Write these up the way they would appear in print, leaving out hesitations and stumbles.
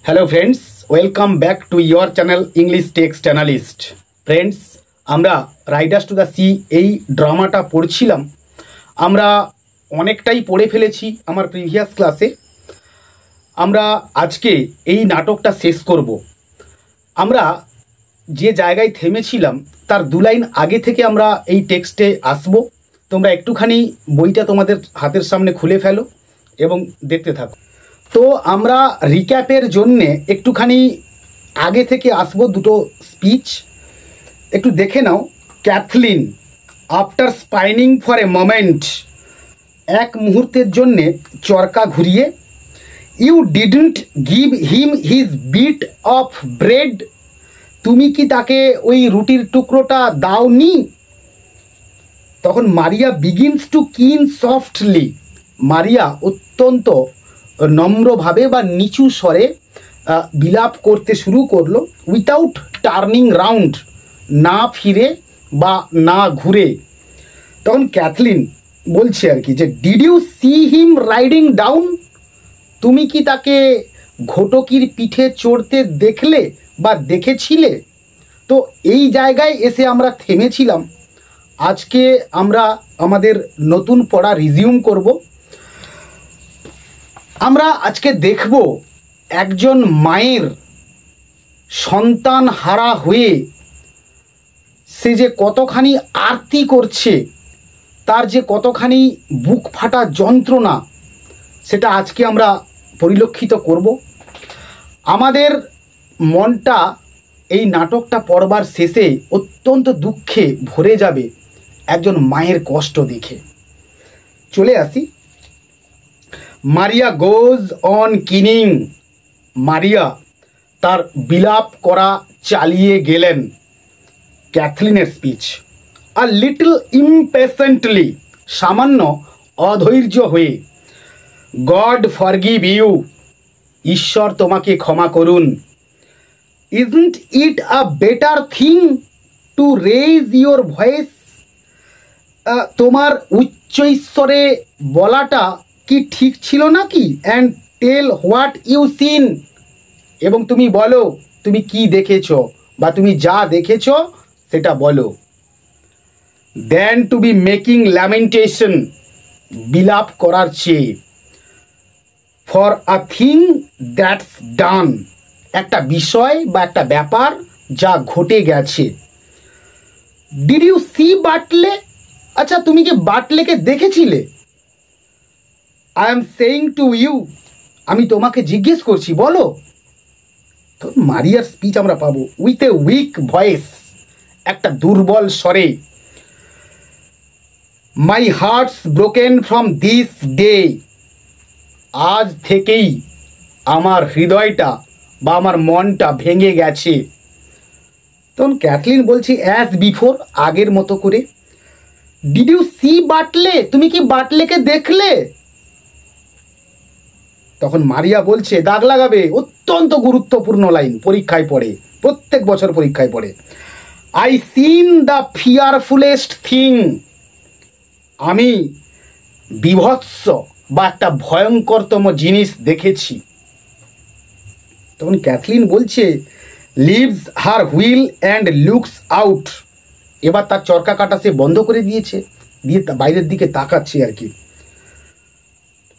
Hello friends, welcome back to your channel English text analyst. Friends, আমরা Riders two the C এই ড্রামাটা পড়ছিলাম। আমরা অনেকটাই পড়ে ফেলেছি আমার প্রিভিয়াস ক্লাসে। আমরা আজকে এই নাটকটা শেষ করব। আমরা যে জায়গায় থেমেছিলাম তার 2 লাইন আগে থেকে আমরা এই টেক্সটে আসব। তোমরা একটুখানি বইটা তোমাদের হাতের সামনে খুলে ফেলো এবং দেখতে থাকো। তো আমরা রিক্যাপের জন্যে একটুখানি আগে থেকে আসবো, দুটো স্পিচ একটু দেখে নাও। Cathleen, after spinning for a moment, এক মুহূর্তের জন্যে চরকা ঘুরিয়ে, you didn't give him his bit of bread, তুমি কি তাকে ওই রুটির টুকরোটা দাওনি? তখন Maurya begins to keen softly, Maurya অত্যন্ত নম্রভাবে বা নিচু স্বরে বিলাপ করতে শুরু করলো। উইথাউট টার্নিং রাউন্ড, না ফিরে বা না ঘুরে। তখন ক্যাথলিন বলছে আর কি যে, did you see him riding down, তুমি কি তাকে ঘটকির পিঠে চড়তে দেখলে বা দেখেছিলে? তো এই জায়গায় এসে আমরা থেমেছিলাম। আজকে আমরা আমাদের নতুন পড়া রিজিউম করব। আমরা আজকে দেখব একজন মায়ের সন্তান হারা হয়ে সে যে কতখানি আরতি করছে, তার যে কতখানি বুক ফাটা যন্ত্রণা, সেটা আজকে আমরা পরিলক্ষিত করব। আমাদের মনটা এই নাটকটা পড়বার শেষে অত্যন্ত দুঃখে ভরে যাবে একজন মায়ের কষ্ট দেখে। চলে আসি। মারিয়া গোজ অন কিনিং, মারিয়া তার বিলাপ করা চালিয়ে গেলেন। ক্যাথলিনের স্পিচ, আ লিটল ইমপেশেন্টলি, সামান্য অধৈর্য হয়ে, গড ফরগিভ ইউ, ঈশ্বর তোমাকে ক্ষমা করুন। Isn't it a better thing to raise your voice, তোমার উচ্চ ঈশ্বরে বলাটা কি ঠিক ছিল নাকি? And tell what you seen, এবং তুমি বলো তুমি কি দেখেছো বা তুমি যা দেখেছো সেটা বলো। দেন টু বি মেকিং ল্যামেন্টেশন, বিলাপ করার চেয়ে, ফর আ থিং দ্যাটস ডান, একটা বিষয় বা একটা ব্যাপার যা ঘটে গেছে। ডিড ইউ সি বাটলে, আচ্ছা তুমি কি বাটলেকে দেখেছিলে? I am saying to you, আমি তোমাকে জিজ্ঞেস করছি, বলো। তো মারিয়ার স্পিচ আমরা পাবো, উইথ এ উইক ভয়েস, একটা দুর্বল স্বরে, my heart's broken from this day, আজ থেকেই আমার হৃদয়টা বা আমার মনটা ভেঙে গেছে। তখন ক্যাথলিন বলছি, অ্যাজ বিফোর, আগের মতো করে। ডিড ইউ সি বাটলে, তুমি কি বাটলেকে দেখলে? তখন মারিয়া বলছে, দাগ লাগাবে, অত্যন্ত গুরুত্বপূর্ণ লাইন, পরীক্ষায় পড়ে, প্রত্যেক বছর পরীক্ষায় পড়ে। I seen the fearfullest thing, আমি বিভৎস বা একটা ভয়ঙ্করতম জিনিস দেখেছি। তখন ক্যাথলিন বলছে, leaves her wheel and looks out, এবার তার চরকা কাটা সে বন্ধ করে দিয়েছে, দিয়ে বাইরের দিকে তাকাচ্ছে আর কি।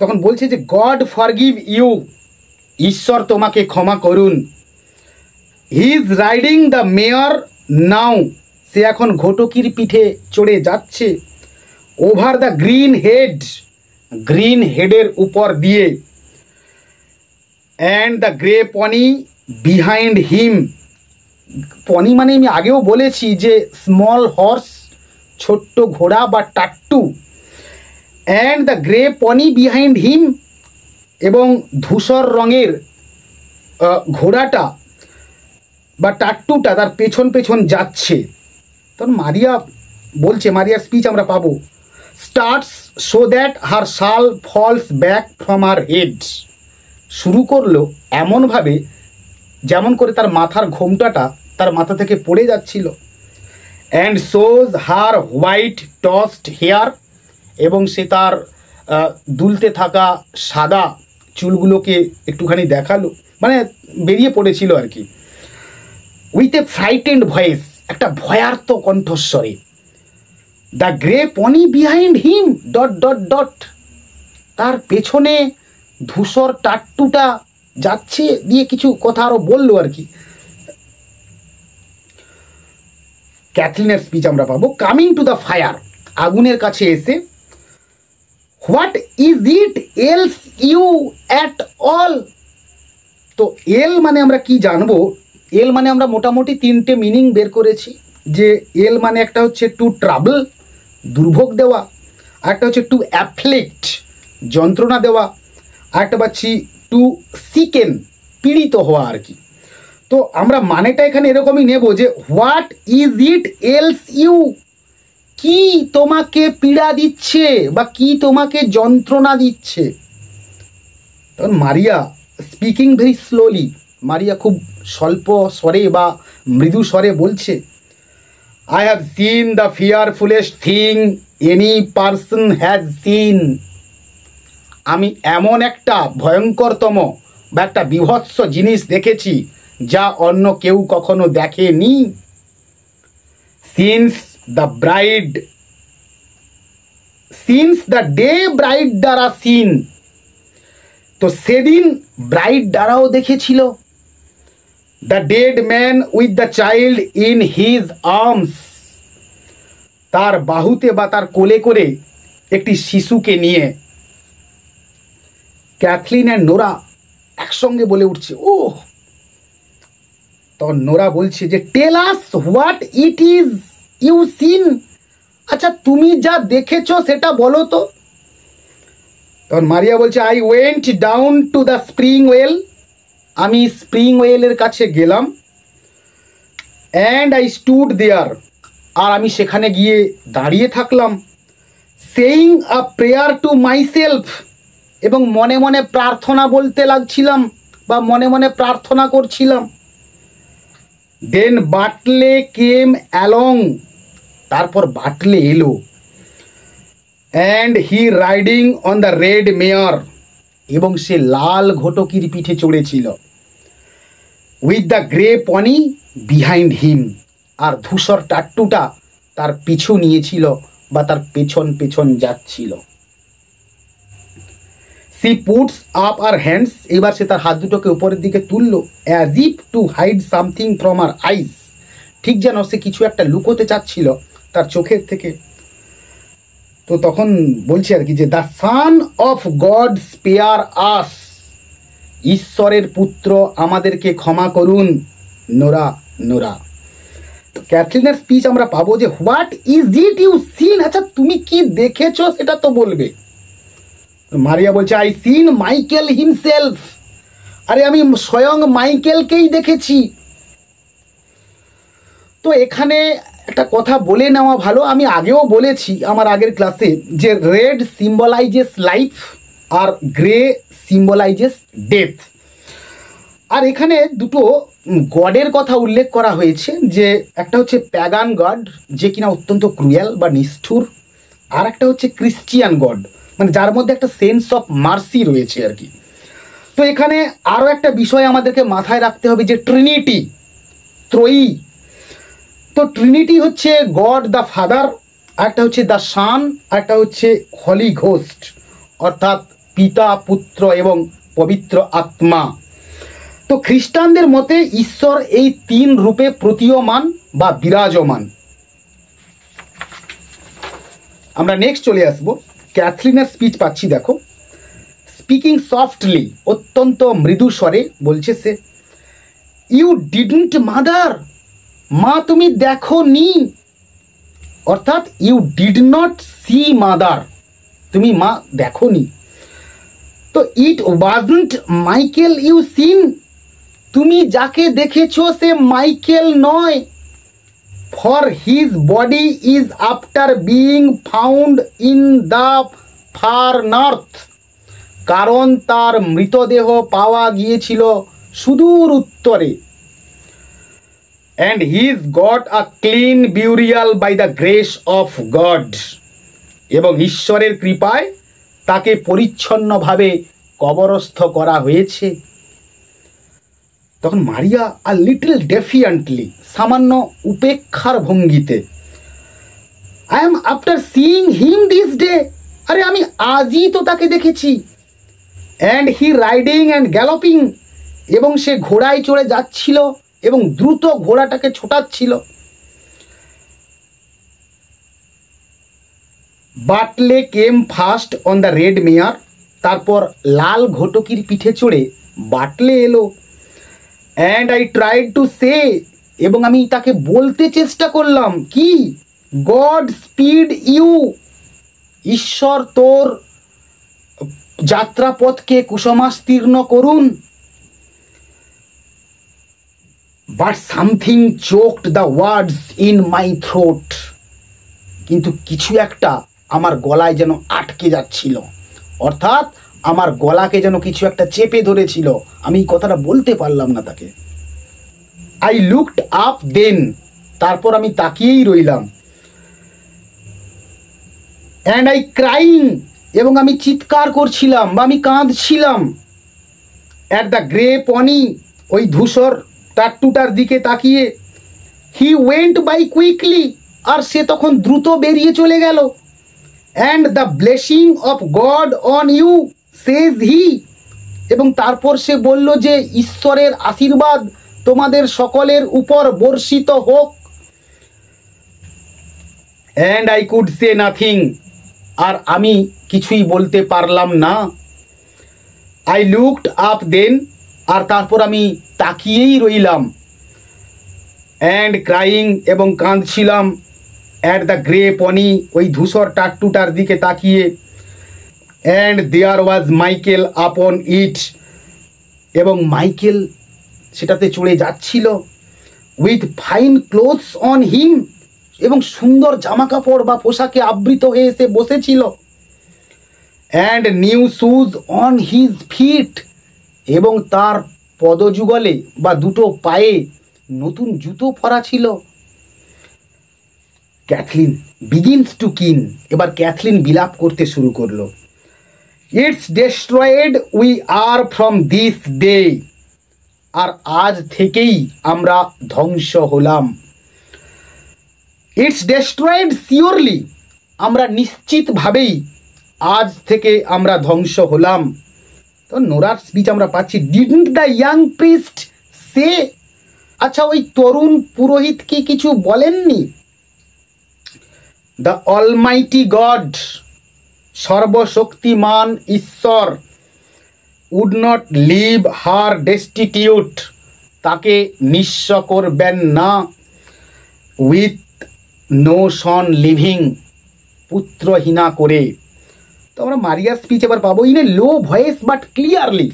তখন বলছে যে, গড ফরগিভ ইউ, ঈশ্বর তোমাকে ক্ষমা করুন। He is riding the mare now, সে এখন ঘটকির পিঠে চড়ে যাচ্ছে। Over the green head, green হেডের উপর দিয়ে। And the grey pony behind him, pony মানে আমি আগেও বলেছি যে স্মল হর্স, ছোট্ট ঘোড়া বা টাট্টু। And the grey pony behind him, এবং ধূসর রঙের ঘোড়াটা বা টাট্টুটা তার পেছন পেছন যাচ্ছে। তখন মারিয়া বলছে, মারিয়ার স্পিচ আমরা পাবো, starts so that her shawl falls back from her head, শুরু করলো এমনভাবে যেমন করে তার মাথার ঘোমটাটা তার মাথা থেকে পড়ে যাচ্ছিল। And shows her white tossed hair, এবং সে তার দুলতে থাকা সাদা চুলগুলোকে একটুখানি দেখালো মানে বেরিয়ে পড়েছিল আর কি। উইথ এ ফ্রাইটেন্ড ভয়েস, একটা ভয়ার্ত কণ্ঠস্বরে, the grey pony behind him dot dot dot, তার পেছনে ধূসর টাট্টুটা যাচ্ছে দিয়ে কিছু কথা আরো বললো আর কি। ক্যাথলিনের স্পিচ আমরা পাবো, কামিং টু দ্য ফায়ার, আগুনের কাছে এসে, what is it ails you at all. তো এল মানে আমরা কি জানবো, এল মানে আমরা মোটামুটি তিনটে মিনিং বের করেছি, যে এল মানে একটা হচ্ছে টু ট্রাবল, দুর্ভোগ দেওয়া, আরেকটা হচ্ছে টু অ্যাফ্লিক্ট, যন্ত্রণা দেওয়া, আরেকটা পাচ্ছি টু সিকেন, পীড়িত হওয়া আর কি। তো আমরা মানেটা এখানে এরকমই নেব যে what is it ails you, কি তোমাকে পীড়া দিচ্ছে বা কি তোমাকে যন্ত্রণা দিচ্ছে। তখন Maurya speaking very slowly, Maurya খুব স্বল্প স্বরে বা মৃদু স্বরে বলছে, I have seen the fearfullest thing any person has seen. আমি এমন একটা ভয়ঙ্করতম বা একটা বীভৎস জিনিস দেখেছি যা অন্য কেউ কখনো দেখেনি। সিন্স দ্য ডে ব্রাইড দ্বারা সিন, তো সেদিন ব্রাইড দ্বারাও দেখেছিল। The dead man with the child in his arms, তার বাহুতে বা তার কোলে করে একটি শিশুকে নিয়ে। ক্যাথলিন অ্যান্ড নোরা একসঙ্গে বলে উঠছে, ও। তখন নোরা বলছে যে tell us what it is you seen, আচ্ছা তুমি যা দেখেছো সেটা বলো তো। তখন মারিয়া বলছে, I went down to the spring well, আমি স্প্রিং ওয়েলের কাছে গেলাম, অ্যান্ড আই স্টুড দেয়ার, আর আমি সেখানে গিয়ে দাঁড়িয়ে থাকলাম, সেইং আ প্রেয়ার টু মাইসেলফ, এবং মনে মনে প্রার্থনা বলতে লাগছিলাম বা মনে মনে প্রার্থনা করছিলাম। দেন বাটলে কেম অ্যালং, তারপর বাটলে এলো, and he riding on the red mare, এবং সে লাল ঘটকির পিঠে চড়েছিল, with the grey pony behind him, আর ধূসর টাট্টুটা তার পিছু নিয়েছিল বা তার পেছন পেছন যাচ্ছিল। She puts up her hands, এবার সে তার হাত দুটোকে উপরের দিকে তুললো, as if to hide something from her eyes, ঠিক যেন সে কিছু একটা লুকোতে চাচ্ছিল তার চোখের থেকে। তো তখন বলছে আর কি যে the son of God spare us, ঈশ্বরের পুত্র আমাদেরকে ক্ষমা করুন, নোরা নোরা। তো ক্যাথলিনের স্পিচ আমরা পাবো যে what is it you seen, আচ্ছা তুমি কি দেখেছো সেটা তো বলবে। মারিয়া বলছে, আই সিন মাইকেল হিমসেলফ, আরে আমি স্বয়ং মাইকেলকেই দেখেছি। তো এখানে একটা কথা বলে নেওয়া ভালো, আমি আগেও বলেছি আমার আগের ক্লাসে যে রেড সিম্বলাইজেস লাইফ আর গ্রে সিম্বলাইজেস ডেথ। আর এখানে দুটো গডের কথা উল্লেখ করা হয়েছে, যে একটা হচ্ছে প্যাগান গড, যে কিনা অত্যন্ত ক্রুয়েল বা নিষ্ঠুর, আর একটা হচ্ছে ক্রিশ্চিয়ান গড, মানে যার মধ্যে একটা সেন্স অফ মার্সি রয়েছে আর কি। তো এখানে আরও একটা বিষয় আমাদেরকে মাথায় রাখতে হবে যে ট্রিনিটি, ত্রয়ী। তো ট্রিনিটি হচ্ছে গড দ্য ফাদার, একটা হচ্ছে দ্য সান, একটা হচ্ছে হলি ঘোস্ট, অর্থাৎ পিতা, পুত্র এবং পবিত্র আত্মা। তো খ্রিস্টানদের মতে ঈশ্বর এই তিন রূপে প্রতীয়মান বা বিরাজমান। আমরা নেক্সট চলে আসবো, ক্যাথলিনের স্পিচ পাচ্ছি, দেখো, স্পিকিং সফটলি, অত্যন্ত মৃদু স্বরে বলছে সে, ইউ ডিডন্ট মাদার, মা তুমি দেখো নি, অর্থাৎ you did not see mother, তুমি মা দেখো নি। তো it wasn't Michael you seen, তুমি যাকে দেখেছো সে মাইকেল নয়, for his body is after being found in the far north, কারণ তার মৃতদেহ পাওয়া গিয়েছিল সুদূর উত্তরে। And he's got a clean burial by the grace of God, এবং ঈশ্বরের কৃপায় তাকে পরিচ্ছন্নভাবে কবরস্থ করা হয়েছে। তখন মারিয়া আ লিটল ডেফিয়েন্টলি, সামান্য উপেক্ষার ভঙ্গিতে, I am after seeing him this day, আরে আমি আজই তো তাকে দেখেছি। And he riding and galloping, এবং সে ঘোড়ায় চড়ে যাচ্ছিল এবং দ্রুত ঘোড়াটাকে ছোটাচ্ছিল। বাটলে কেম ফার্স্ট অন দ্য রেড মেয়ার, তারপর লাল ঘটকির পিঠে চড়ে বাটলে এলো। And I tried to say, এবং আমি তাকে বলতে চেষ্টা করলাম কি, গড স্পিড ইউ, ঈশ্বর তোর যাত্রাপথকে কুসমাস্তীর্ণ করুন। But something choked the words in my throat, কিন্তু কিছু একটা আমার গলায় যেন আটকে যাচ্ছিল, অর্থাৎ আমার গলাকে যেন কিছু একটা চেপে ধরেছিল, আমি এই কথাটা বলতে পারলাম না তাকে। আই লুকড আপ দেন, তারপর আমি তাকিয়েই রইলাম। অ্যান্ড আই ক্রাইং, এবং আমি চিৎকার করছিলাম বা আমি কাঁদছিলাম। অ্যাট দ্য গ্রে পনি, ওই ধূসর টাট্টুটার দিকে তাকিয়ে। হি ওয়েন্ট বাই কুইকলি, আর সে তখন দ্রুত বেরিয়ে চলে গেল। And the blessing of God on you says he, এবং তারপর সে বলল যে ঈশ্বরের আশীর্বাদ তোমাদের সকলের উপর বর্ষিত হোক। And I could say nothing, আর আমি কিছুই বলতে পারলাম না। আই লুকড আপ দেন, আর তারপর আমি তাকিয়েই রইলাম। অ্যান্ড ক্রাইং, এবং কাঁদছিলাম। অ্যাট দ্য গ্রে পনি, ওই ধূসর টাট্টুটার দিকে তাকিয়ে। অ্যান্ড দেয়ার ওয়াজ মাইকেল আপন ইট, এবং মাইকেল সেটাতে চড়ে যাচ্ছিল। With fine clothes on him, এবং সুন্দর জামা কাপড় বা পোশাকে আবৃত হয়ে এসে বসেছিল। And new shoes on his fit, এবং তার পদযুগলে বা দুটো পায়ে নতুন জুতো পরা ছিল। ক্যাথলিন বিগিনস টু কিন, এবার ক্যাথলিন বিলাপ করতে শুরু করলো। It's destroyed we are from this day, আর আজ থেকেই আমরা ধ্বংস হলাম। ইটস ডেস্ট্রয়েড সিওরলি, আমরা নিশ্চিতভাবেই আজ থেকে আমরা ধ্বংস হলাম। তো নোরার স্পিচ আমরা পাচ্ছি, ডিডন্ট দ্য ইয়াং প্রিস্ট সে, আচ্ছা ওই তরুণ পুরোহিত কি কিছু বলেননি? দ্য অলমাইটি গড, সর্বশক্তিমান ঈশ্বর, would not leave her destitute, তাকে নিঃস্ব করবেন না। উইথ নো সন লিভিং, পুত্রহীনা করে। তো আমরা মারিয়ার স্পিচ এবার পাবো। In a low voice but clearly,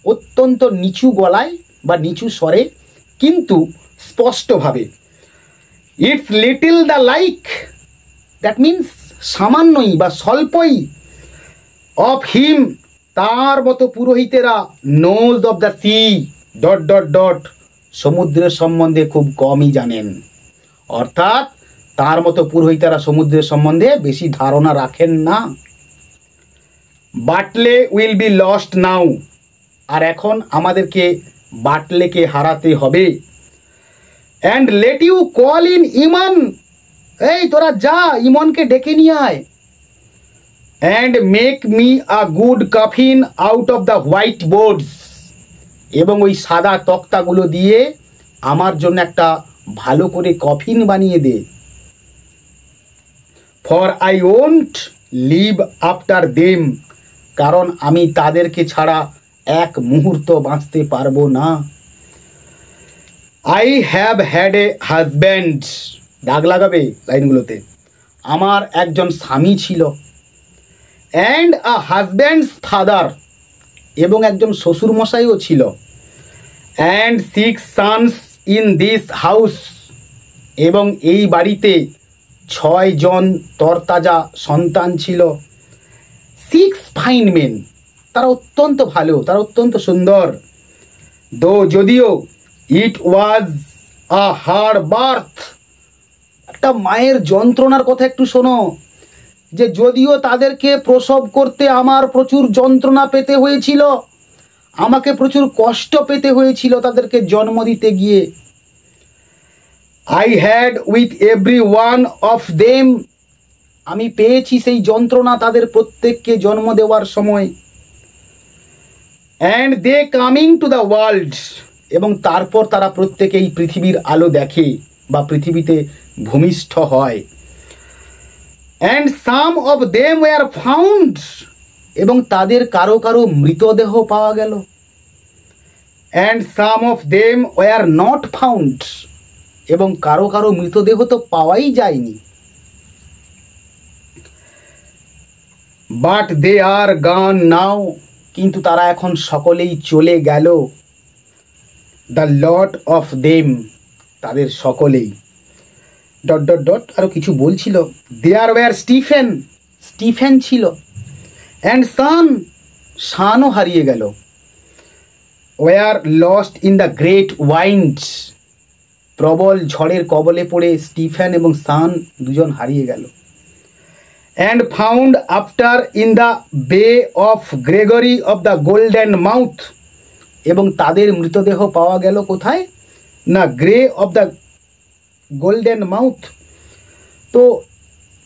অত্যন্ত নিচু গলায় বা নিচু স্বরে কিন্তু স্পষ্টভাবে। It's little the like, that means সামান্যই বা স্বল্পই। অফ হিম, তার মতো পুরোহিতেরা। Knows of the sea dot dot dot, সমুদ্রের সম্বন্ধে খুব কমই জানেন, অর্থাৎ তার মতো পুরোহিতেরা সমুদ্রের সম্বন্ধে বেশি ধারণা রাখেন না। Bartley will be lost now, আর এখন আমাদেরকে বাটলেকে হারাতে হবে। And let you call in Eamon, এই তোরা যা ইমনকে ডেকে নিয়ে আয়। And make me a good coffin out of the white boards, এবং ওই সাদা তক্তাগুলো দিয়ে আমার জন্য একটা ভালো করে কফিন বানিয়ে দে। For I won't live after them, কারণ আমি তাদেরকে ছাড়া এক মুহূর্ত বাঁচতে পারবো না। I have had a husband, দাগ লাগাবে লাইনগুলোতে, আমার একজন স্বামী ছিল। অ্যান্ড আ হাজব্যান্ডস ফাদার, এবং একজন শ্বশুরমশাইও ছিল। And 6 sons in this house, এবং এই বাড়িতে 6 জন তরতাজা সন্তান ছিল। 6 ফাইন মেন, তারা অত্যন্ত ভালো, তারা অত্যন্ত সুন্দর। যদিও ইট ওয়াজ আ হার্ড বার্থ, একটা মায়ের যন্ত্রণার কথা একটু শোনো, যে যদিও তাদেরকে প্রসব করতে আমার প্রচুর যন্ত্রণা পেতে হয়েছিল, আমাকে প্রচুর কষ্ট পেতে হয়েছিল তাদেরকে জন্ম দিতে গিয়ে। I had with every one of them, আমি পেয়েছি সেই যন্ত্রণা তাদের প্রত্যেককে জন্ম দেওয়ার সময়। And they coming to the world, এবং তারপর তারা প্রত্যেকেই পৃথিবীর আলো দেখে বা পৃথিবীতে ভূমিষ্ঠ হয়। And some of them were found, এবং তাদের কারো কারো মৃতদেহ পাওয়া গেল। And some of them were not found, এবং কারো কারো মৃতদেহ তো পাওয়াই যায়নি। বাট দে আর গন নাও, কিন্তু তারা এখন সকলেই চলে গেল। দ্য লট অফ দেম, তাদের সকলেই। ডট ডট ডট আরও কিছু বলছিল। দেয়ার ওয়ার স্টিফেন, স্টিফেন ছিল। অ্যান্ড সান, সানও হারিয়ে গেল। Were lost in the great wind, প্রবল ঝড়ের কবলে পড়ে স্টিফেন এবং সান দুজন হারিয়ে গেল। And found after in the Bay of Gregory of the Golden Mouth, এবং তাদের মৃতদেহ পাওয়া গেল কোথায়? না, grey of the Golden Mouth. তো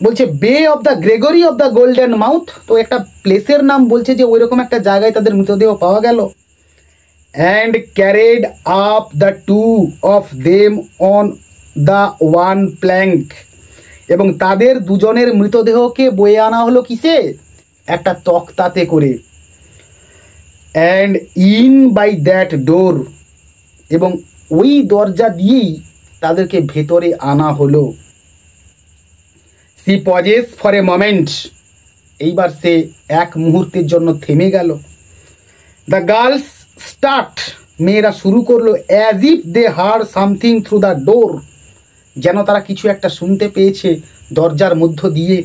বলছে Bay of the Gregory of the Golden Mouth, তো একটা প্লেসের নাম বলছে যে ওইরকম একটা জায়গায় তাদের মৃতদেহ পাওয়া গেল। And carried up the two of them on the one plank, এবং তাদের দুজনের মৃতদেহকে বয়ে আনা হলো কিসে? একটা তক্তাতে করে। And in by that door, এবং ওই দরজা দিয়েই তাদেরকে ভেতরে আনা হলো। She pauses for a moment, এইবার সে এক মুহূর্তের জন্য থেমে গেল। দ্য গার্লস স্টার্ট, মেয়েরা শুরু করলো। As if they heard something through the door, যেন তারা কিছু একটা শুনতে পেয়েছে দরজার মধ্য দিয়ে।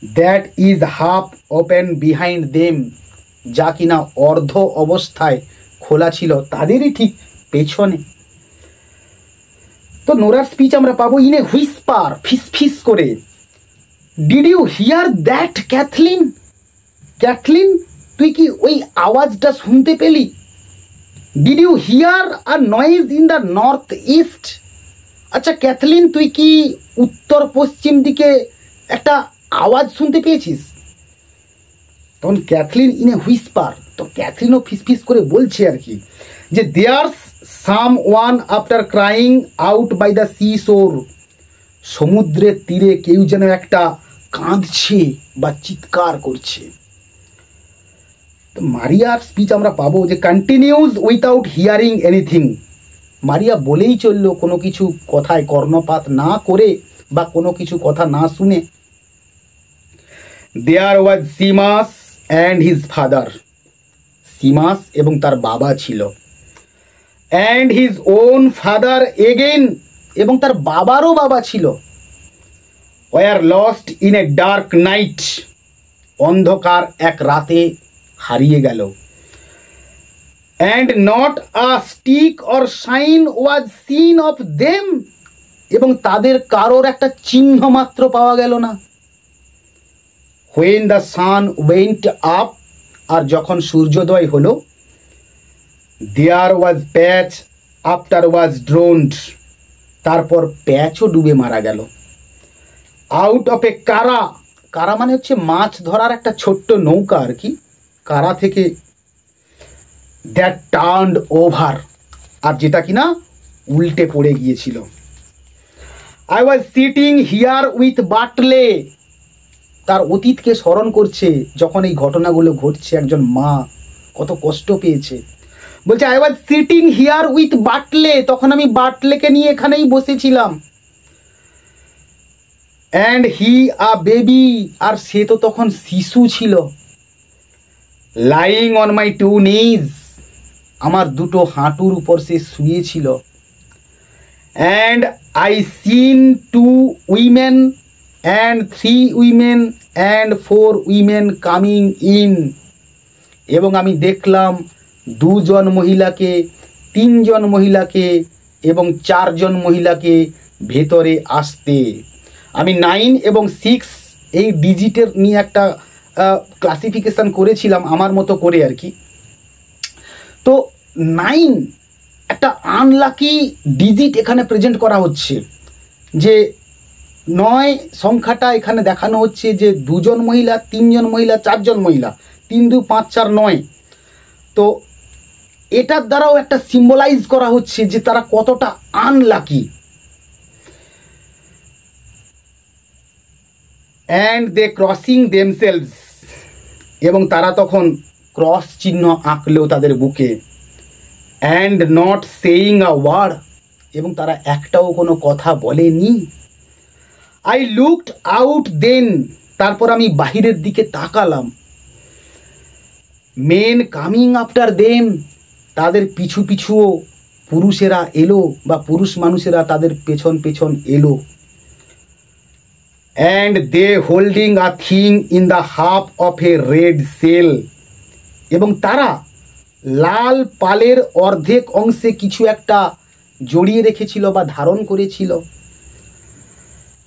That is half open behind them, যা কিনা অর্ধ অবস্থায় খোলা ছিল তাদেরই ঠিক পেছনে। তো নোরার স্পিচ আমরা পাবো ইন এ হুইসপার, ফিস ফিস করে। Did you hear that Cathleen? Cathleen, তুই কি ওই আওয়াজটা শুনতে পেলি? Did you hear a noise in the north east? আচ্ছা ক্যাথলিন, তুই কি উত্তর পশ্চিম দিকে একটা আওয়াজ শুনতে পেয়েছিস? তখন ক্যাথলিন ইন এ হুইসপার, তো ক্যাথলিনও ফিসফিস করে বলছে আর কি, যে there's someone after crying out by the sea shore, সমুদ্রের তীরে কেউ যেন একটা কাঁদছে বা চিৎকার করছে। তো মারিয়ার স্পিচ আমরা পাবো যে কন্টিনিউজ উইথাউট হিয়ারিং এনিথিং, মারিয়া বলেই চললো কোনো কিছু কথায় কর্ণপাত না করে বা কোনো কিছু কথা না শুনে। There was Sheamus and his father, Sheamus এবং তার বাবা ছিল। And his own father again, এবং তার বাবারও বাবা ছিল। Were lost in a dark night, অন্ধকার এক রাতে হারিয়ে গেল। And not a stick or sign was seen of them, এবং তাদের কারোর একটা চিহ্ন মাত্র পাওয়া গেল না। When the sun went up, আর যখন সূর্যোদয় হলো, দেয়ার ওয়াজ প্যাচ আফটার ওয়াজ ড্রোন্ড, তারপর প্যাচও ডুবে মারা গেল। আউট অফ এ কারা, কারা মানে হচ্ছে মাছ ধরার একটা ছোট্ট নৌকা আর কি, কারা থেকে দ্যাট টার্নড ওভার, আর যেটা কিনা উল্টে পড়ে গিয়েছিল। I was sitting here with Bartley, তার অতীতকে স্মরণ করছে যখন এই ঘটনাগুলো ঘটছে। একজন মা কত কষ্ট পেয়েছে। বলছে I was sitting here with Bartley, তখন আমি বাটলেকে নিয়ে এখানেই বসেছিলাম। অ্যান্ড হি আ বেবি, আর সে তো তখন শিশু ছিল। লাইং অন মাই টু নিজ, আমার দুটো হাঁটুর উপর সে শুয়েছিল। And I seen two women and 3 women and 4 women coming in, এবং আমি দেখলাম 2 জন মহিলাকে, 3 জন মহিলাকে এবং 4 জন মহিলাকে ভেতরে আসতে। আমি 9 এবং 6 এই ডিজিটের নিয়ে একটা ক্লাসিফিকেশান করেছিলাম আমার মতো করে আর কি। তো 9 একটা আনলাকি ডিজিট এখানে প্রেজেন্ট করা হচ্ছে, যে 9 সংখ্যাটা এখানে দেখানো হচ্ছে যে 2 জন মহিলা, 3 জন মহিলা, 4 জন মহিলা, 3 2 5 4 9। তো এটার দ্বারাও একটা সিম্বলাইজ করা হচ্ছে যে তারা কতটা unlucky. And they crossing themselves, এবং তারা তখন ক্রস চিহ্ন আঁকলেও তাদের বুকে। And not saying a word, এবং তারা একটাও কোনো কথা বলেনি। আই লুকড আউট দেন, তারপর আমি বাহিরের দিকে তাকালাম। মেন কামিং আফটার দেম, তাদের পিছু পিছুও পুরুষেরা এলো, বা পুরুষ মানুষেরা তাদের পেছন পেছন এলো। And they holding a thing in the half of a red sail, এবং তারা লাল পালের অর্ধেক অংশে কিছু একটা জড়িয়ে রেখেছিল বা ধারণ করেছিল।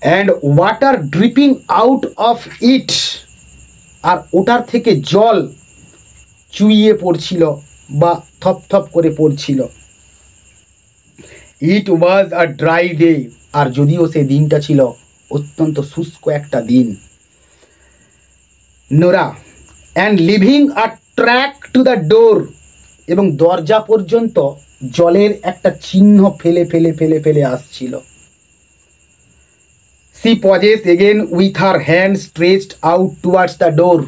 And water dripping out of it, আর ওটার থেকে জল চুইয়ে পড়ছিল বা থপথপ করে পড়ছিল। ইট ওয়াজ আ ড্রাই ডে, আর যদিও সেই দিনটা ছিল অত্যন্ত শুষ্ক একটা দিন। Nora and leaving a track to the door, এবং দরজা পর্যন্ত জলের একটা চিহ্ন ফেলে ফেলে ফেলে ফেলে আসছিল। She pauses again with her hand stretched out towards the door,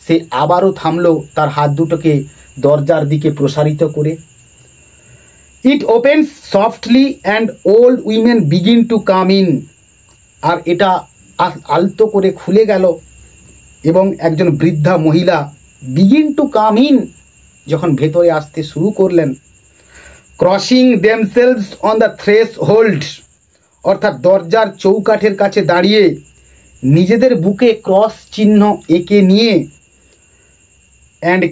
সে আবারও থামলো তার হাত দুটোকে দরজার দিকে প্রসারিত করে। It opens softly and old women begin to come in, আর এটা আলতো করে খুলে গেল এবং একজন বৃদ্ধা মহিলা বিগিন টু কাম ইন, যখন ভেতরে আসতে শুরু করলেন। Crossing themselves on the thresh hold, অর্থাৎ দরজার চৌকাঠের কাছে দাঁড়িয়ে নিজেদের বুকে ক্রস চিহ্ন এঁকে নিয়ে। And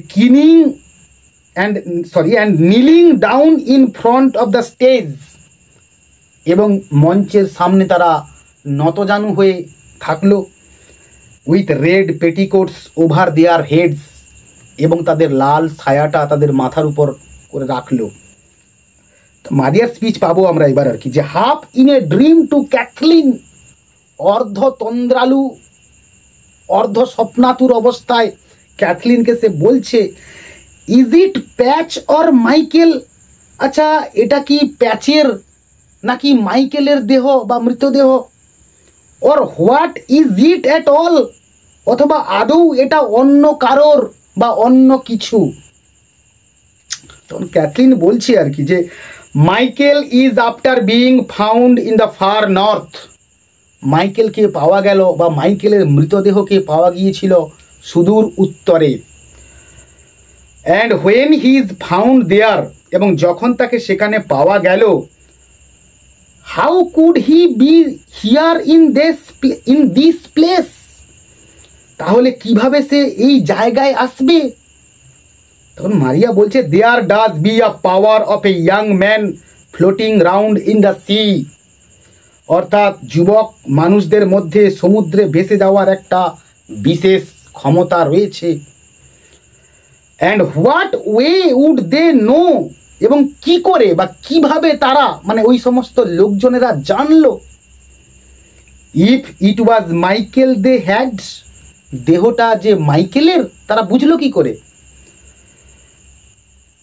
kneeling down in front of the stage, এবং মঞ্চের সামনে তারা নতজানু হয়ে থাকলো। With red petticoats over their heads, এবং তাদের লাল ছায়াটা তাদের মাথার উপর করে রাখলো। মারিয়ার স্পিচ পাবো আমরা এবার আর কি, যে half in a dream to Cathleen, অর্ধ তন্দ্রালু অর্ধ স্বপ্নাতুর অবস্থায় ক্যাথলিনকে সে বলছে, is it Patch or Michael, আচ্ছা এটা কি প্যাচের নাকি মাইকেলের দেহ বা মৃতদেহ, or what is it at all, অথবা আদৌ এটা অন্য কারোর বা অন্য কিছু। তখন ক্যাথলিন বলছে আর কি যে Michael is after being found in the far north, মাইকেলকে পাওয়া গেল বা মাইকেলের মৃতদেহকে পাওয়া গিয়েছিল সুদূর উত্তরে। And when he is found there, এবং যখন তাকে সেখানে পাওয়া গেল, how could he be here in this place, তাহলে কিভাবে সে এই জায়গায় আসবে। তখন মারিয়া বলছে, there does be a power of a young man floating round in the sea, অর্থাৎ যুবক মানুষদের মধ্যে সমুদ্রে ভেসে যাওয়ার একটা বিশেষ ক্ষমতা রয়েছে। And what way would they know, এবং কি করে বা কিভাবে তারা মানে ওই সমস্ত লোকজনেরা জানলো। If it was Michael they had, দেহটা যে মাইকেলের তারা বুঝলো কি করে।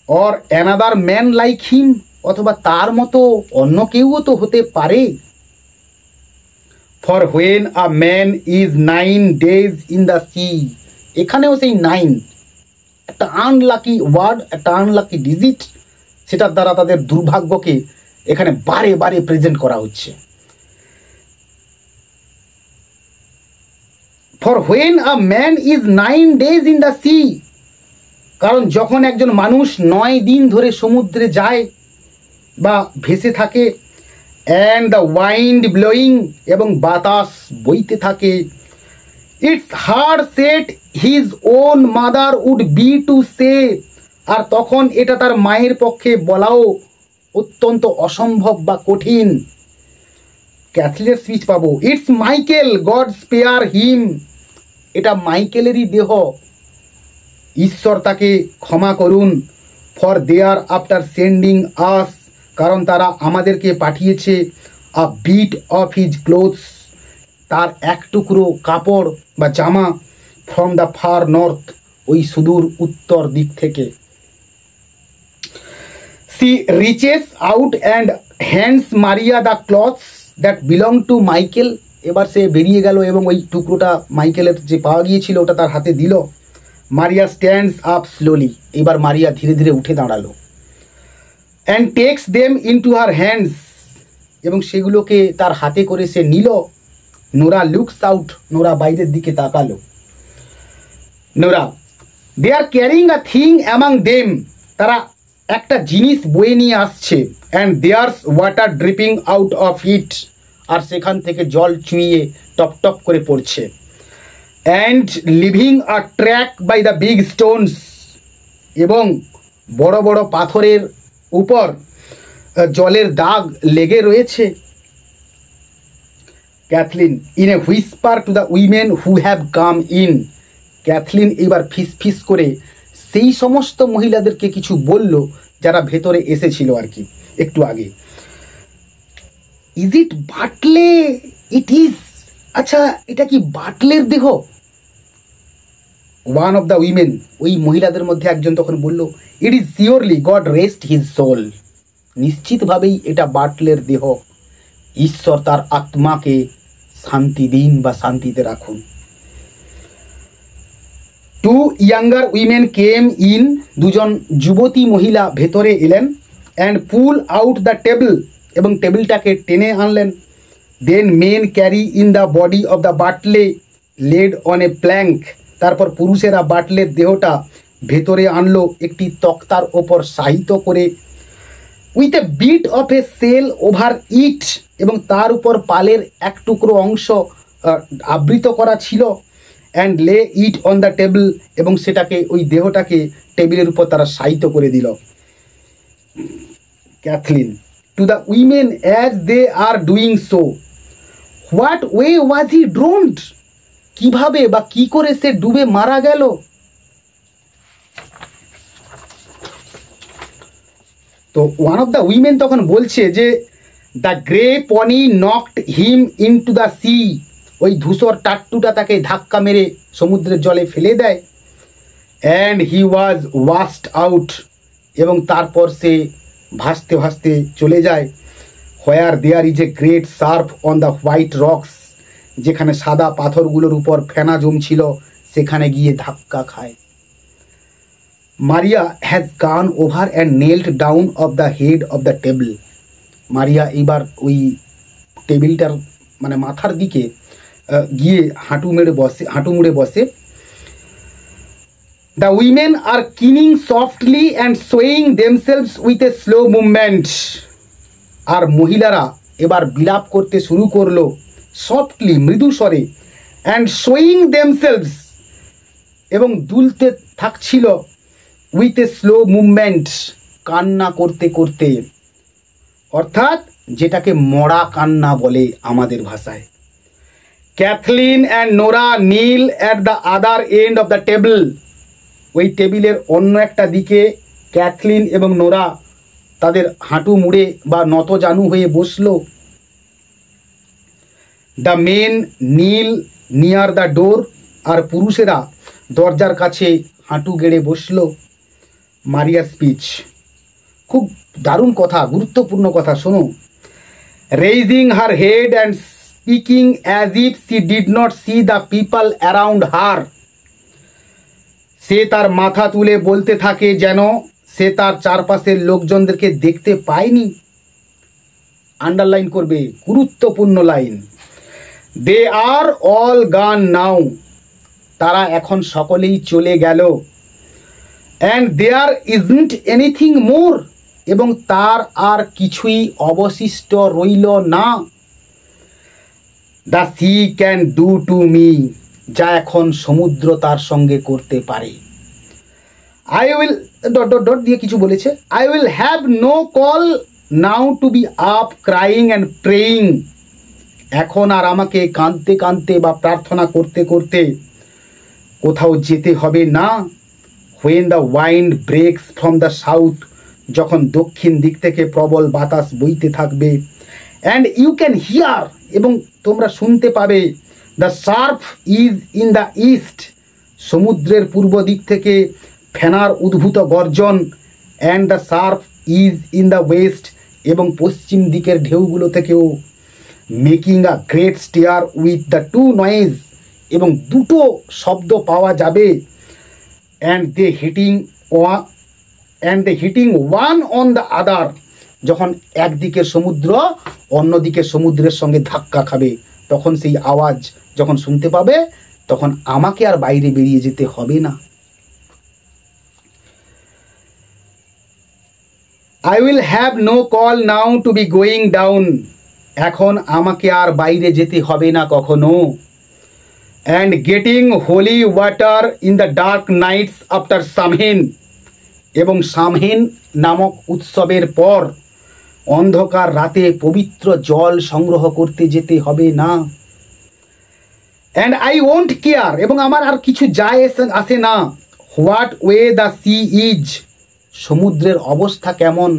Or another man like him, অথবা তার মতো অন্য কেউও তো হতে পারে। For when a man is 9 days in the sea, এখানেও সেই 9 একটা আনলাকি ওয়ার্ড, একটা আনলাকি ডিজিট, সেটার দ্বারা তাদের দুর্ভাগ্যকে এখানে বারে বারে প্রেজেন্ট করা হচ্ছে। For when a man is 9 days in the C, কারণ যখন একজন মানুষ 9 দিন ধরে সমুদ্রে যায় বা ভেসে থাকে। অ্যান্ড দ্য ওয়াইন্ড ব্লোয়িং, এবং বাতাস বইতে থাকে। It's hard set his own mother would be to say, আর তখন এটা তার মায়ের পক্ষে বলাও অত্যন্ত অসম্ভব বা কঠিন। ক্যাথলিনের স্পিচ পাবো, it's Michael, God spare him, এটা মাইকেলেরই দেহ, ঈশ্বর তাকে ক্ষমা করুন। For they're after sending us, কারণ তারা আমাদেরকে পাঠিয়েছে a bit of his clothes, তার এক টুকরো কাপড় বা জামা, ফ্রম দ্য ফার নর্থ, ওই সুদূর উত্তর দিক থেকে। She reaches out and hands Maurya the clothes that belong to Michael, এবার সে বেরিয়ে গেল এবং ওই টুকরোটা মাইকেলের যে পাওয়া গিয়েছিল ওটা তার হাতে দিল। মারিয়া স্ট্যান্ডস আপ স্লোলি, এবার মারিয়া ধীরে ধীরে উঠে দাঁড়ালো। And takes them into her hands, এবং সেগুলোকে তার হাতে করে সে নিল। নোরা লুকস আউট, নোরা বাইরের দিকে তাকালো। Nora, they are carrying a thing among them, তারা একটা জিনিস বয়ে নিয়ে আসছে। And there's water dripping out of it, আর সেখান থেকে জল চুইয়ে টপ টপ করে পড়ছে। And leaving a track by the big stones, এবং বড় বড় পাথরের উপর জলের দাগ লেগে রয়েছে। Cathleen in a whisper to the women who have come in, Cathleen এবার ফিস ফিস করে সেই সমস্ত মহিলাদেরকে কিছু বলল যারা ভেতরে এসেছিল আর কি একটু আগে। Is it Bartley? It is. আচ্ছা, এটা কি বাটলের দেহ? ওয়ান অফ দ্য উইমেন, ওই মহিলাদের মধ্যে একজন তখন বলল, it is surely, God rest his soul, নিশ্চিতভাবেই এটা বাটলের দেহ, ঈশ্বর তার আত্মাকে শান্তি দিন বা শান্তিতে রাখুন। Two younger women came in, দুজন যুবতী মহিলা ভেতরে এলেন। And pull out the table, এবং টেবিলটাকে টেনে আনলেন। Then men carry in the body of the Bartley laid on a plank, তারপর পুরুষেরা বাটলের দেহটা ভেতরে আনলো একটি তক্তার ওপর শায়িত করে। With a bit of a sail over it, এবং তার উপর পালের এক টুকরো অংশ আবৃত করা ছিল। অ্যান্ড লে ইট অন দ্য টেবিল, এবং সেটাকে ওই দেহটাকে টেবিলের উপর তারা শায়িত করে দিল। Kathleen to the women as they are doing so, what way was he drowned, কিভাবে বা কি করে সে ডুবে মারা গেল? তো ওয়ান অফ দ্য উইমেন তখন বলছে যে the grey pony knocked him into the sea, ওই ধূসর টাট্টুটা তাকে ধাক্কা মেরে সমুদ্রের জলে ফেলে দেয়। And he was washed out, এবং তারপর সে ভাসতে ভাসতে চলে যায়। Where there is a great surf on the white rocks, যেখানে সাদা পাথরগুলোর উপর ফেনা জমছিল সেখানে গিয়ে ধাক্কা খায়। Maurya has gone over and kneeled down of the head of the table, Maurya এবার ওই টেবিলটার মানে মাথার দিকে গিয়ে হাঁটু মুড়ে বসে। The women are keening softly and swaying themselves with a slow movement, আর মহিলারা এবার বিলাপ করতে শুরু করলো সফটলি, মৃদু স্বরে। অ্যান্ড সোয়িং দেমসেলভস, এবং দুলতে থাকছিল উইথ এ স্লো মুভমেন্ট, কান্না করতে করতে, অর্থাৎ যেটাকে মরা কান্না বলে আমাদের ভাষায়। Cathleen and Nora kneel at the other end of the table, ওই টেবিলের অন্য একটা দিকে ক্যাথলিন এবং নোরা তাদের হাঁটু মুড়ে বা নত জানু হয়ে বসল। The men kneel near the door, আর পুরুষেরা দরজার কাছে হাঁটু গেড়ে বসল। মারিয়া স্পিচ, খুব দারুণ কথা, গুরুত্বপূর্ণ কথা, শোনো। Raising her head and speaking as if she did not see the people around her, সে তার মাথা তুলে বলতে থাকে যেন সে তার চারপাশের লোকজনদেরকে দেখতে পায়নি। আন্ডারলাইন করবে, গুরুত্বপূর্ণ লাইন। দে আর অল গান নাও, তারা এখন সকলেই চলে গেল। And there isn't anything more, এবং তার আর কিছুই অবশিষ্ট রইল না। The sea can do to me, যা এখন সমুদ্র তার সঙ্গে করতে পারে। I will dot dot dot দিয়ে কিছু বলেছে। I will have no call now to be up crying and praying, এখন আর আমাকে কাঁদতে কাঁদতে বা প্রার্থনা করতে করতে কোথাও যেতে হবে না। When the wind ব্রেকস from the south, যখন দক্ষিণ দিক থেকে প্রবল বাতাস বইতে থাকবে। অ্যান্ড ইউ ক্যান হিয়ার, এবং তোমরা শুনতে পাবে, the surf is in the east, সমুদ্রের পূর্ব দিক থেকে ফেনার উদ্ভূত গর্জন। And the surf is in the west, এবং পশ্চিম দিকের ঢেউগুলো থেকেও। Making a great stir with the two noise, এবং দুটো শব্দ পাওয়া যাবে। And they hitting one on the other, যখন একদিকের সমুদ্র অন্যদিকের সমুদ্রের সঙ্গে ধাক্কা খাবে, তখন সেই আওয়াজ যখন শুনতে পাবে, তখন আমাকে আর বাইরে বেরিয়ে যেতে হবে না। I will have no call now to be going down, এখন আমাকে আর বাইরে যেতে হবে না কখনো। And getting holy water in the dark nights after Samhain, এবং সামহেন নামক উৎসবের পর অন্ধকার রাতে পবিত্র জল সংগ্রহ করতে যেতে হবে না। অ্যান্ড আই ওন্ট কেয়ার, এবং আমার আর কিছু যায় আসে না, what way the sea is, সমুদ্রের অবস্থা কেমন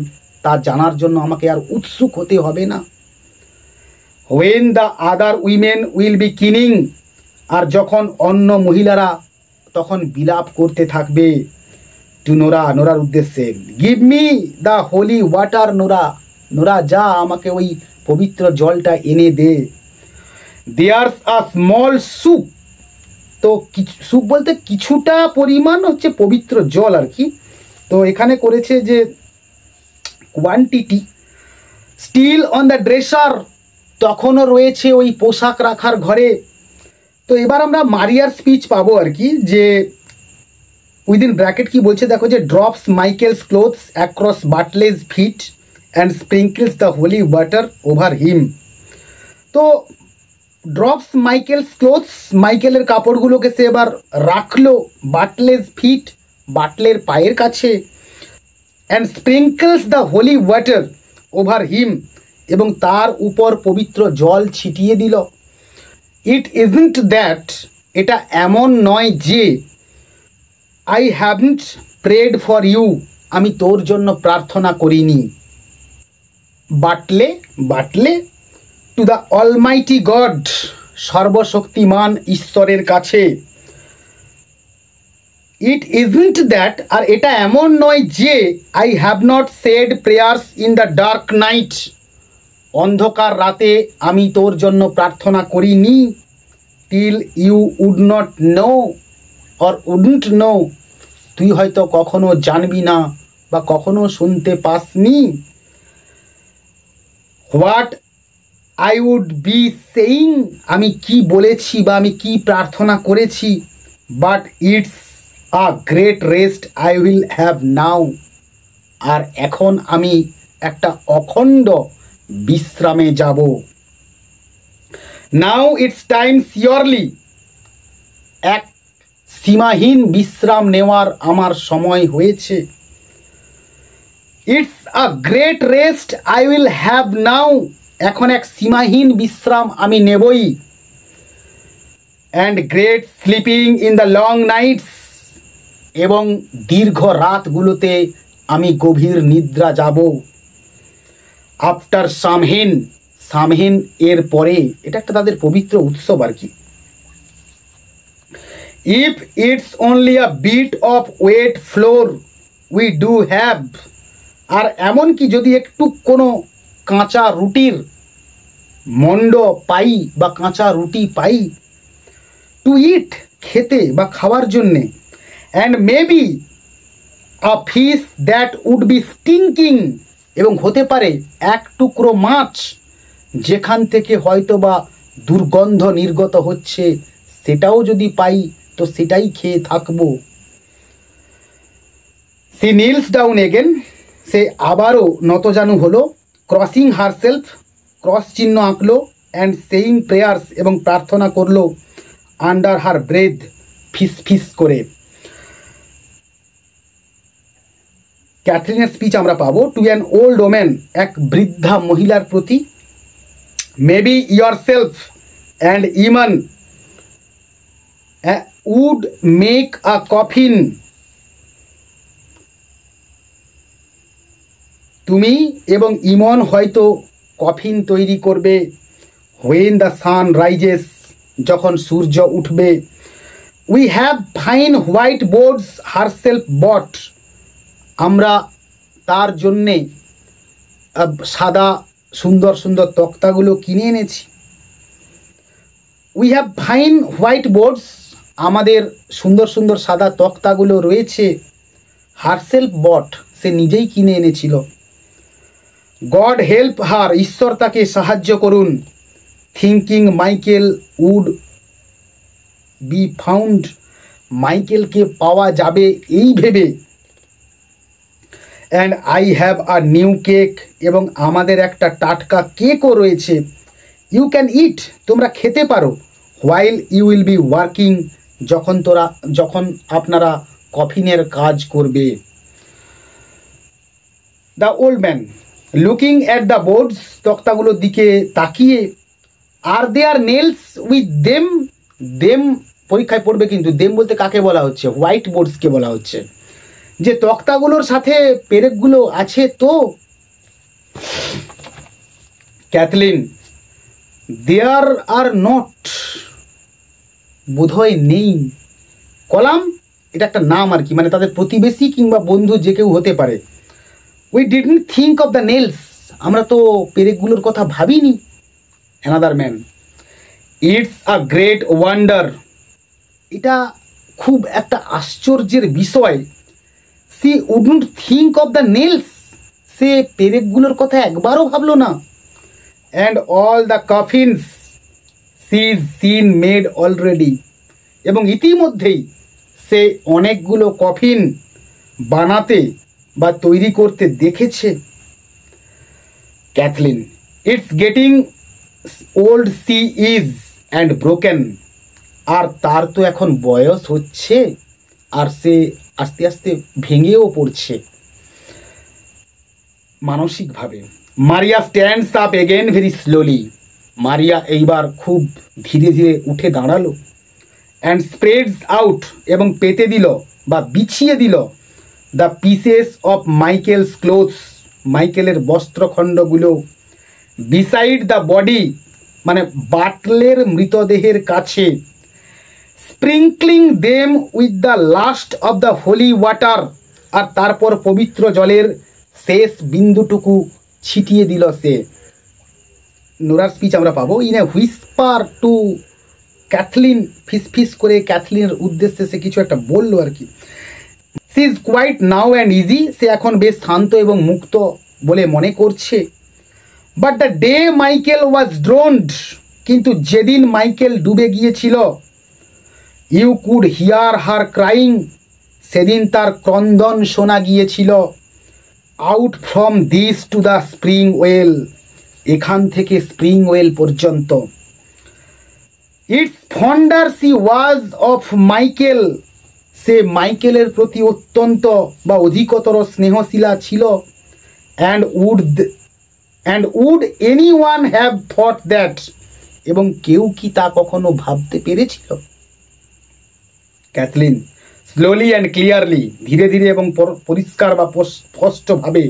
তা জানার জন্য আমাকে আর উৎসুক হতে হবে না। When the other women will be keening, আর যখন অন্য মহিলারা তখন বিলাপ করতে থাকবে, টু নোরা, নোরার উদ্দেশ্যে, give me the holy water Nora, Nora যা আমাকে ওই পবিত্র জলটা এনে দে। দেয়ার্স আ স্মল স্যুপ, তো স্যুপ বলতে কিছুটা পরিমাণ হচ্ছে পবিত্র জল আর কি। তো এখানে করেছে যে quantity. Still on the dresser, তখনও রয়েছে ওই পোশাক রাখার ঘরে। তো এবার আমরা মারিয়ার স্পিচ পাবো আর কি, যে উইদিন ব্র্যাকেট কি বলছে দেখো, যে drops Michael's clothes across Bartley's feet and sprinkles the holy water over him. তো ড্রপস মাইকেলস ক্লোথস, মাইকেলের কাপড়গুলোকে সে এবার রাখলো বাটলেস ফিট, বাটলের পায়ের কাছে। And sprinkles the holy water over him, এবং তার উপর পবিত্র জল ছিটিয়ে দিল। ইট ইজন্ট দ্যাট, এটা এমন নয় যে, I haven't prayed for you, আমি তোর জন্য প্রার্থনা করিনি। Bartley to the Almighty God, সর্বশক্তিমান ঈশ্বরের কাছে। ইট ইজন্ট দ্যাট, আর এটা এমন নয় যে, I have not said prayers in the dark night, অন্ধকার রাতে আমি তোর জন্য প্রার্থনা করিনি। Till you would not know or wouldn't know, তুই হয়তো কখনো জানবি না বা কখনো শুনতে পাসনি। What I would be saying, আমি কি বলেছি বা আমি কি প্রার্থনা করেছি। But it's a great rest I will have now, আর এখন আমি একটা অখণ্ড বিশ্রামে যাব। নাও ইটস টাইম সিওরলি, এক সীমাহীন বিশ্রাম নেওয়ার আমার সময় হয়েছে। It's a great rest I will have now, এখন এক সীমাহীন বিশ্রাম আমি নেবই। And great sleeping in the long nights, এবং দীর্ঘ রাতগুলোতে আমি গভীর নিদ্রা যাব। আফটার সামহেন, সামহেন এর পরে, এটা একটা তাদের পবিত্র উৎসব আর কি। If it's only a bit of wet flour we do have, আর এমনকি যদি একটু কোনো কাঁচা রুটির মণ্ড পাই বা কাঁচা রুটি পাই, টু ইট, খেতে বা খাওয়ার জন্যে। And maybe a fish that would be stinking, এবং হতে পারে এক টুকরো মাছ যেখান থেকে হয়তো বা দুর্গন্ধ নির্গত হচ্ছে, সেটাও যদি পাই তো সেটাই খেয়ে থাকবো। সি নিলস ডাউন এগেন, সে আবারও নতজানু হলো। ক্রসিং হারসেলফ, ক্রস চিহ্ন আঁকলো। অ্যান্ড সেইং প্রেয়ার্স, এবং প্রার্থনা করলো। আন্ডার হার ব্রেথ, ফিস ফিস করে। ক্যাথরিনের স্পিচ আমরা পাবো, টু অ্যান ওল্ড ওম্যান, এক বৃদ্ধা মহিলার প্রতি। Maybe yourself and Eamon would make a coffin, তুমি এবং ইমন হয়তো কফিন তৈরি করবে হোয়েন দ্য সান রাইজেস, যখন সূর্য উঠবে। We have fine white boards herself bought, আমরা তার জন্যে সাদা সুন্দর সুন্দর তক্তাগুলো কিনে এনেছি। We have fine white boards, আমাদের সুন্দর সুন্দর সাদা তক্তাগুলো রয়েছে। হারসেলফ বট, সে নিজেই কিনে এনেছিল। গড হেল্প হার, ঈশ্বর তাকে সাহায্য করুন। Thinking Michael would be found, মাইকেলকে পাওয়া যাবে এই ভেবে। And I have a new cake, এবং আমাদের একটা টাটকা কেকও রয়েছে। ইউ ক্যান ইট, তোমরা খেতে পারো। While you will be working, যখন আপনারা কফিনের কাজ করবে। The old man looking at the boards, তক্তাগুলোর দিকে তাকিয়ে। Are there nails with them, them পরীক্ষায় পড়বে কিন্তু দেম বলতে কাকে বলা হচ্ছে? হোয়াইট বোর্ডসকে বলা হচ্ছে। যে তক্তাগুলোর সাথে পেরেকগুলো আছে তো? ক্যাথলিন দেয়ার আর নট, বোধহয় নেই। কলাম এটা একটা নাম আর কি, মানে তাদের প্রতিবেশী কিংবা বন্ধু যে কেউ হতে পারে। We didn't think of the nails, আমরা তো পেরেকগুলোর কথা ভাবিনি। Another man it's a great wonder, এটা খুব একটা আশ্চর্যের বিষয়। She wouldn't think of the nails, সে পেরেকগুলোর কথা একবারও ভাবলো না। And all the coffins she is seen made already, এবং ইতিমধ্যেই সে অনেকগুলো কফিন বানাতে বা তৈরি করতে দেখেছে। Kathleen it's getting old she is and broken, আর তার তো এখন বয়স হচ্ছে, আর সে আস্তে আস্তে ভেঙেও পড়ছে মানসিকভাবে। মারিয়া stands up again very slowly, মারিয়া এইবার খুব ধীরে ধীরে উঠে দাঁড়ালো। অ্যান্ড স্প্রেডস আউট, এবং পেতে দিল বা বিছিয়ে দিল the pieces of Michael's clothes, মাইকেলের বস্ত্রখণ্ডগুলো। বিসাইড দ্য বডি, মানে বাটলের মৃতদেহের কাছে। Sprinkling them with the last of the holy water, আর তারপর পবিত্র জলের শেষ বিন্দুটুকু ছিটিয়ে দিল সে। নোরার স্পিচ আমরা পাবো। In a whisper to Cathleen, ফিসফিস করে ক্যাথলিনের উদ্দেশ্যে সে কিছু একটা বললো আর কি। She is quiet now and easy, সে এখন বেশ শান্ত এবং মুক্ত বলে মনে করছে। But the day Michael was drowned, কিন্তু যেদিন মাইকেল ডুবে গিয়েছিল, you could hear her crying, সেদিন তার ক্রন্দন শোনা গিয়েছিল। Out from this to the spring well, এখান থেকে স্প্রিং ওয়েল পর্যন্ত। It's fonder she was of Michael, সে মাইকেলের প্রতি অত্যন্ত বা অধিকতর স্নেহশীলা ছিল। And would any one have thought that, এবং কেউ কি তা কখনো ভাবতে পেরেছিল? ক্যাথলিন স্লোলি অ্যান্ড ক্লিয়ারলি, ধীরে ধীরে এবং পরিষ্কার বা স্পষ্টভাবে।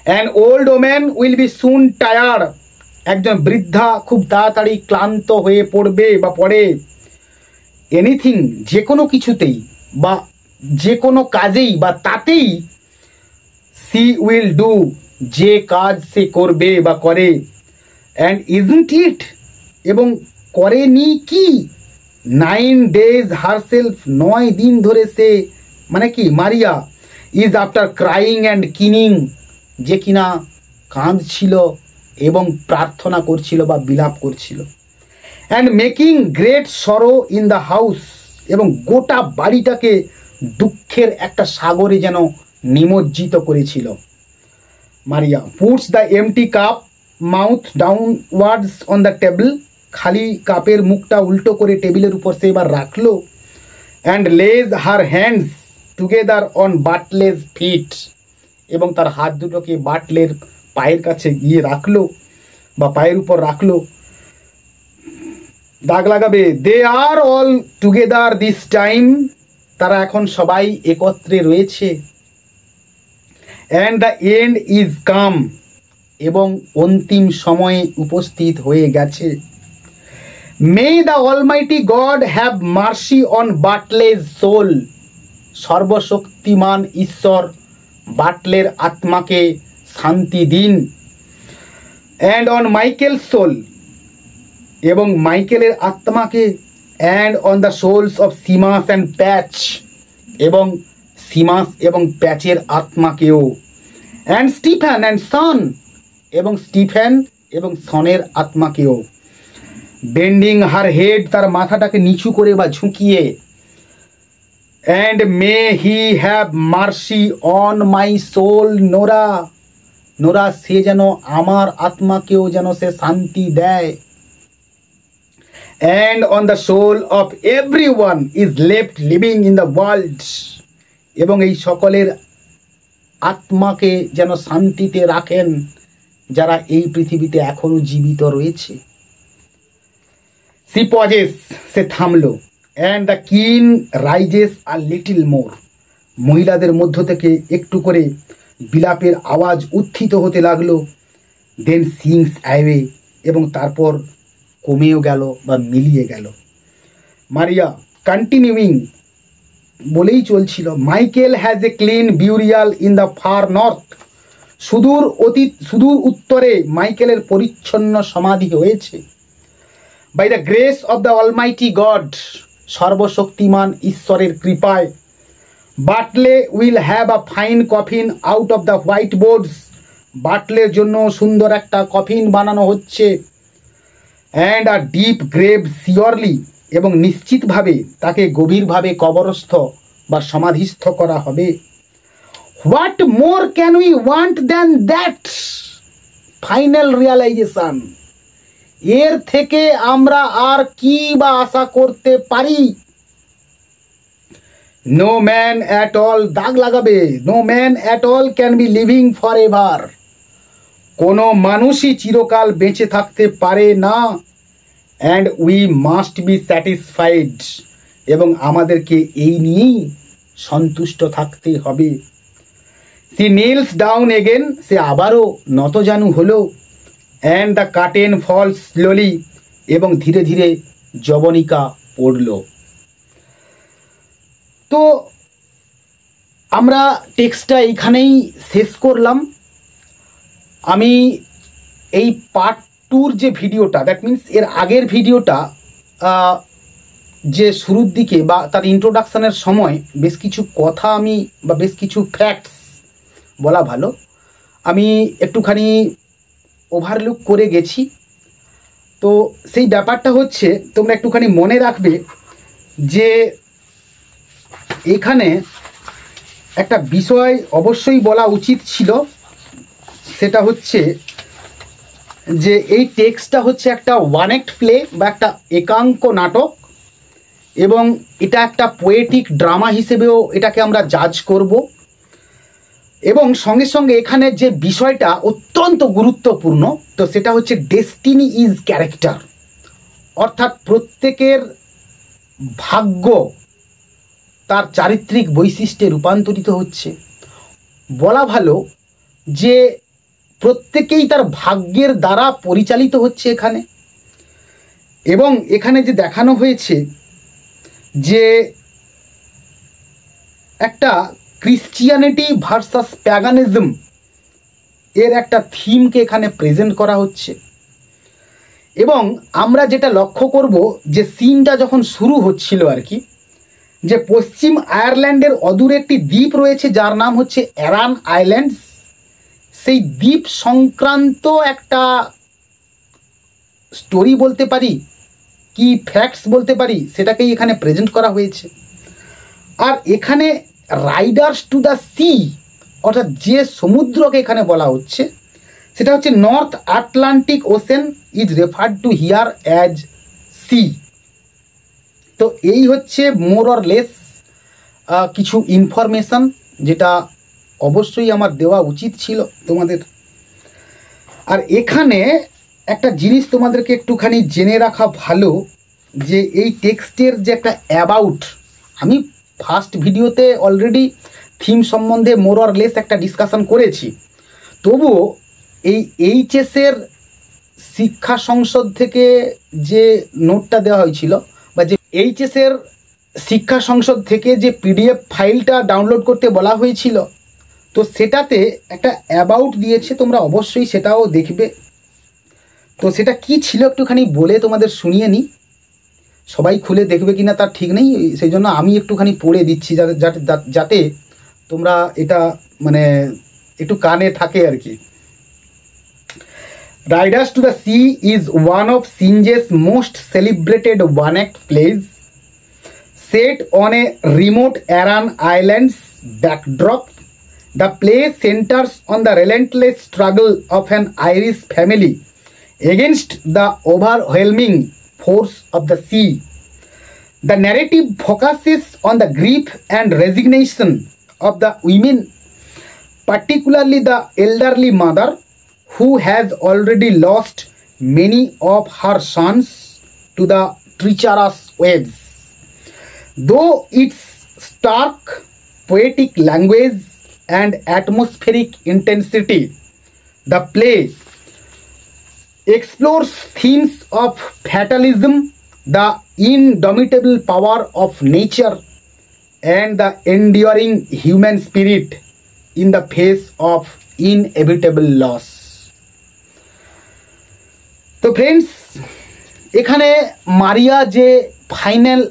An old woman will be soon tired, একজন বৃদ্ধা খুব তাড়াতাড়ি ক্লান্ত হয়ে পড়বে বা পড়ে। এনিথিং, যে কোনো কিছুতেই বা যে কোনো কাজেই বা তাতেই। সি উইল ডু, যে কাজ সে করবে বা করে। অ্যান্ড ইজন্ট ইট, এবং করেনি কি? 9 days হারসেলফ, 9 দিন ধরে সে, মানে কি Maurya, is after crying and keening, যে কিনা কাঁদছিল এবং প্রার্থনা করছিল বা বিলাপ করছিল। And making great sorrow in the house, এবং গোটা বাড়িটাকে দুঃখের একটা সাগরে যেন নিমজ্জিত করেছিল। Maurya puts the empty cup mouth downwards on the table, খালি কাপের মুখটা উল্টো করে টেবিলের উপর সে এবার রাখলো। And lays her hands together on Bartley's feet, এবং তার হাত দুটোকে বাটলের পায়ের কাছে গিয়ে রাখলো বা পায়ের উপর রাখলো। দাগ লাগাবে। They are all together this time, তারা এখন সবাই একত্রে রয়েছে। And the end is come, এবং অন্তিম সময়ে উপস্থিত হয়ে গেছে। May the Almighty God have mercy on Bartley's soul, সর্বশক্তিমান ঈশ্বর বাটলের আত্মাকে শান্তি দিন। অ্যান্ড অন মাইকেল সোল, এবং মাইকেলের আত্মাকে। And on the souls of Seamus and Patch, এবং সিমাস এবং প্যাচের আত্মাকেও। অ্যান্ড স্টিফেন অ্যান্ড সন, এবং স্টিফেন এবং সনের আত্মাকেও। বেন্ডিং হার হেড, তার মাথাটাকে নিচু করে বা ঝুঁকিয়ে। And may he have mercy on my soul Nora, Nora সে যেন আমার আত্মাকেও যেন সে শান্তি দেয়। And on the soul of every one is left living in the world, এবং এই সকলের আত্মাকে যেন শান্তিতে রাখেন যারা এই পৃথিবীতে এখনো জীবিত রয়েছে। সি পজেস, সে থামলো। And the king rises a little মোর, মহিলাদের মধ্য থেকে একটু করে বিলাপের আওয়াজ উত্থিত হতে লাগলো। দেন সিংস অ্যাওয়ে, এবং তারপর কমেও গেল বা মিলিয়ে গেল। মারিয়া কন্টিনিউইং বলেই চলছিল, Michael has a clean burial in the far north, সুদূর উত্তরে মাইকেলের পরিচ্ছন্ন সমাধি হয়েছে। By the grace of the Almighty God, সর্বশক্তিমান ঈশ্বরের কৃপায়। Bartley will have a fine coffin out of the white boards, বাটলের জন্য সুন্দর একটা কফিন বানানো হচ্ছে। And a deep grave surely, এবং নিশ্চিতভাবে তাকে গভীরভাবে কবরস্থ বা সমাধিস্থ করা হবে। What more can we want than that final realisation, এর থেকে আমরা আর কি বা আশা করতে পারি। নো ম্যান অ্যাট অল, দাগ লাগাবে, no man at all can be living forever, কোনো মানুষই চিরকাল বেঁচে থাকতে পারে না। And we must be satisfied, এবং আমাদেরকে এই নিয়েই সন্তুষ্ট থাকতে হবে। সি নিলস ডাউন এগেন, সে আবারও নতজানু হলো। And the curtain falls slowly, এবং ধীরে ধীরে যবনিকা পড়ল। তো আমরা টেক্সটটা এইখানেই শেষ করলাম। আমি এই পার্ট টুর যে ভিডিওটা, দ্যাট মিন্স এর আগের ভিডিওটা যে শুরুর দিকে বা তার ইন্ট্রোডাকশানের সময় বেশ কিছু কথা আমি বা বেশ কিছু ফ্যাক্টস বলা ভালো, আমি একটুখানি ওভারলুক করে গেছি। তো সেই ব্যাপারটা হচ্ছে, তোমরা একটুখানি মনে রাখবে যে এখানে একটা বিষয় অবশ্যই বলা উচিত ছিল, সেটা হচ্ছে যে এই টেক্সটটা হচ্ছে একটা ওয়ান অ্যাক্ট প্লে বা একটা একাঙ্ক নাটক, এবং এটা একটা পোয়েটিক ড্রামা হিসেবেও এটাকে আমরা জাজ করব। এবং সঙ্গে সঙ্গে এখানে যে বিষয়টা অত্যন্ত গুরুত্বপূর্ণ, তো সেটা হচ্ছে ডেস্টিনি ইজ ক্যারেক্টার, অর্থাৎ প্রত্যেকের ভাগ্য তার চারিত্রিক বৈশিষ্ট্যে রূপান্তরিত হচ্ছে। বলা ভালো যে প্রত্যেকেই তার ভাগ্যের দ্বারা পরিচালিত হচ্ছে এখানে। এবং এখানে যে দেখানো হয়েছে যে একটা ক্রিশ্চিয়ানিটি ভার্সাস প্যাগানিজম এর একটা থিমকে এখানে প্রেজেন্ট করা হচ্ছে। এবং আমরা যেটা লক্ষ্য করব যে সিনটা যখন শুরু হচ্ছিল আর কি, যে পশ্চিম আয়ারল্যান্ডের অদূরে একটি দ্বীপ রয়েছে যার নাম হচ্ছে অ্যারান আইল্যান্ডস, সেই দ্বীপ সংক্রান্ত একটা স্টোরি বলতে পারি কি ফ্যাক্টস বলতে পারি, সেটাকেই এখানে প্রেজেন্ট করা হয়েছে। আর এখানে রাইডার্স টু দ্য সি, অর্থাৎ যে সমুদ্রকে এখানে বলা হচ্ছে সেটা হচ্ছে north Atlantic ocean is referred to here as she. তো এই হচ্ছে মোর অর লেস কিছু ইনফরমেশান, যেটা অবশ্যই আমার দেওয়া উচিত ছিল তোমাদের। আর এখানে একটা জিনিস তোমাদেরকে একটুখানি জেনে রাখা ভালো, যে এই টেক্সটের যে একটা অ্যাবাউট, আমি ফার্স্ট ভিডিওতে অলরেডি থিম সম্বন্ধে মোর অর লেস একটা ডিসকাশন করেছি। তবুও এই এইচএসের শিক্ষা সংসদ থেকে যে নোটটা দেওয়া হয়েছিল বা যে এইচএসের শিক্ষা সংসদ থেকে যে পিডিএফ ফাইলটা ডাউনলোড করতে বলা হয়েছিল, তো সেটাতে একটা অ্যাবাউট দিয়েছে, তোমরা অবশ্যই সেটাও দেখবে। তো সেটা কি ছিল একটুখানি বলে তোমাদের শুনিয়ে নিই। সবাই খুলে দেখবে কিনা তার ঠিক নেই, সেই জন্য আমি একটুখানি পড়ে দিচ্ছি যাতে তোমরা এটা মানে একটু কানে থাকে আর কি। Riders to the Sea is one of Singe's most celebrated one-act plays. Set on a remote Aran Island's backdrop, the play centers on the relentless struggle of an Irish family against the overwhelming force of the sea. The narrative focuses on the grief and resignation of the women, particularly the elderly mother, who has already lost many of her sons to the treacherous waves. Though its stark poetic language and atmospheric intensity, the play explores themes of fatalism, the indomitable power of nature, and the enduring human spirit in the face of inevitable loss. তো friends, এখানে মারিয়া যে final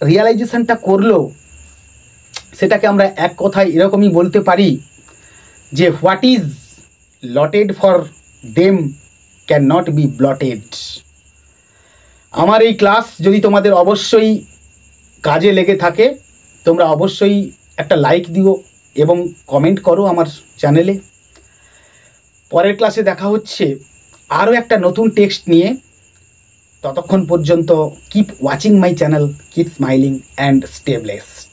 রিয়ালাইজেশনটা করলো সেটাকে আমরা এক কথায় এরকমই বলতে পারি যে what is lotted for them can not be blotted. আমার এই ক্লাস যদি তোমাদের অবশ্যই কাজে লেগে থাকে, তোমরা অবশ্যই একটা লাইক দিও এবং কমেন্ট করো আমার চ্যানেলে। পরের ক্লাসে দেখা হচ্ছে আরও একটা নতুন টেক্সট নিয়ে। ততক্ষণ পর্যন্ত keep watching my channel, keep smiling and stay blessed.